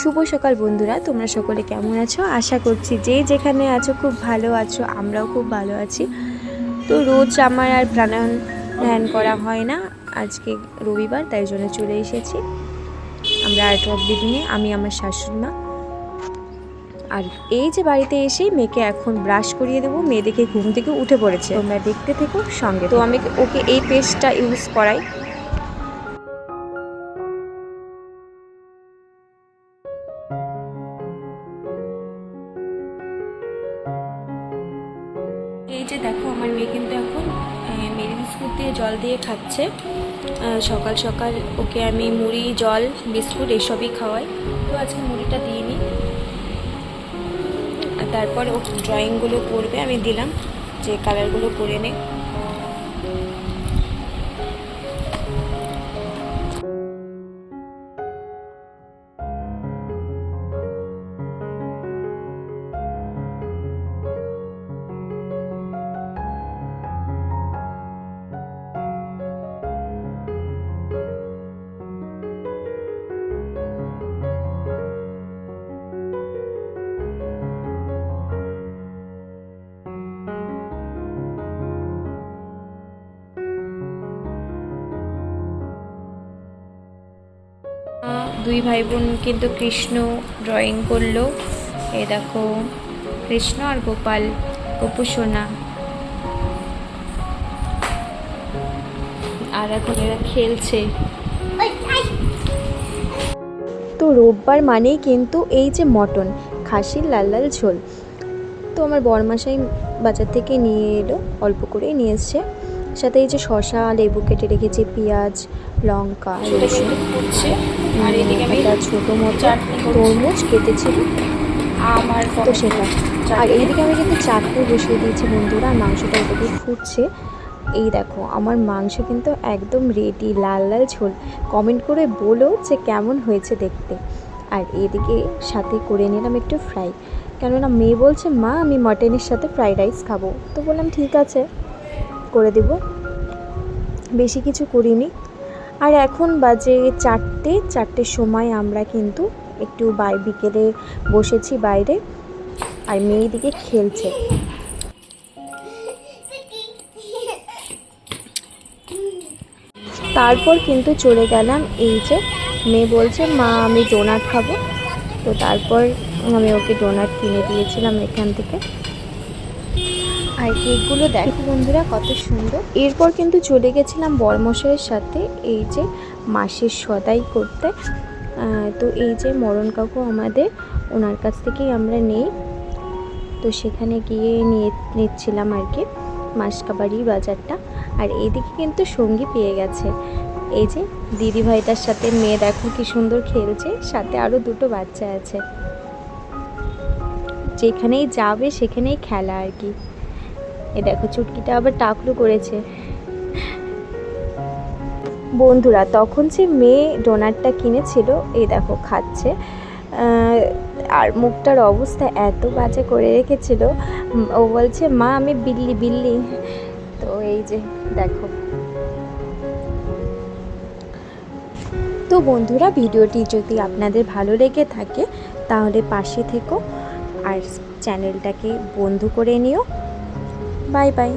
শুভ সকাল বন্ধুরা, তোমরা সকলে কেমন আছো? আশা করছি যে যেখানে আছো খুব ভালো আছো। আমরাও খুব ভালো আছি। তো রোজ আমার আর প্রাণায়াম ধ্যান করা হয় না, আজকে রবিবার তাই জন্য চলে এসেছি আমরা আর্ট অফ লিভিংয়ে, আমি আমার শাশুড়ি মা। আর এই যে বাড়িতে এসেই মেয়েকে এখন ব্রাশ করিয়ে দেবো। মেয়ে দেখে ঘুম থেকে উঠে পড়েছে, তোমরা দেখতে থেকো সঙ্গে। তো আমি ওকে এই পেস্টটা ইউজ করাই। এই যে দেখো আমার মেয়ে কিন্তু এখন মেরি বিস্কুট দিয়ে জল দিয়ে খাচ্ছে। সকাল সকাল ওকে আমি মুড়ি, জল, বিস্কুট এসবই খাওয়াই। তো আজকে মুড়িটা দিয়ে নিই, তারপর ও ড্রয়িংগুলো করবে। আমি দিলাম যে কালারগুলো করে নে। দুই ভাই বোন কিন্তু কৃষ্ণ ড্রয়িং করলো। এই দেখো কৃষ্ণ আর গোপাল, গোপু সোনা। আর এখন এরা খেলছে। তো রোববার মানেই কিন্তু এই যে মটন, খাসির লাল লাল ঝোল। তো আমার বরমাশাই বাজার থেকে নিয়ে এলো, অল্প করেই নিয়ে এসছে। সাথে এই যে শসা, লেবু কেটে রেখেছি, পেঁয়াজ, লঙ্কা, রসুন, আর এদিকে আমি একটা ছোটো মতো তরমুজ কেটেছি আমার, তো সেটা। আর এইদিকে আমি কিন্তু চাটনি বসিয়ে দিয়েছি বন্ধুরা, মাংসটা এদিকে ফুটছে। এই দেখো আমার মাংস কিন্তু একদম রেডি, লাল লাল ঝোল। কমেন্ট করে বলো যে কেমন হয়েছে দেখতে। আর এদিকে সাথে করে নিলাম একটু ফ্রাই, কেননা মেয়ে বলছে মা আমি মটনের সাথে ফ্রাইড রাইস খাবো। তো বললাম ঠিক আছে করে দেব, বেশি কিছু করিনি। আর এখন বাজে 4টের সময় আমরা কিন্তু একটু বিকেলে বসেছি বাইরে, আর মেয়ে দিকে খেলছে। তারপর কিন্তু চলে গেলাম, এই যে মেয়ে বলছে মা আমি ডোনাট খাবো। তো তারপর আমি ওকে ডোনাট কিনে দিয়েছিলাম এখান থেকে। আর কেকগুলো দেখো বন্ধুরা কত সুন্দর। এরপর কিন্তু চলে গেছিলাম বরমশাইয়ের সাথে এই যে মাসের সদাই করতে। তো এই যে মরণ কাকু আমাদের, ওনার কাছ থেকেই আমরা নেই। তো সেখানে গিয়ে নিচ্ছিলাম আর কি মাসকাবাড়ির বাজারটা। আর এইদিকে কিন্তু সঙ্গী পেয়ে গেছে, এই যে দিদি ভাইটার সাথে মেয়ে দেখো কি সুন্দর খেলছে, সাথে আরও 2টো বাচ্চা আছে। যেখানেই যাবে সেখানেই খেলা আর কি। এ দেখো চুটকিটা আবার টাকলু করেছে বন্ধুরা। তখন যে মেয়ে ডোনাটটা কিনেছিল এই দেখো খাচ্ছে, আর মুখটার অবস্থা এত বাজে করে রেখেছিল। ও বলছে মা আমি বিল্লি বিল্লি। তো এই যে দেখো। তো বন্ধুরা ভিডিওটি যদি আপনাদের ভালো লেগে থাকে তাহলে পাশে থেকো আর চ্যানেলটাকে বন্ধ করে নিও। Bye bye.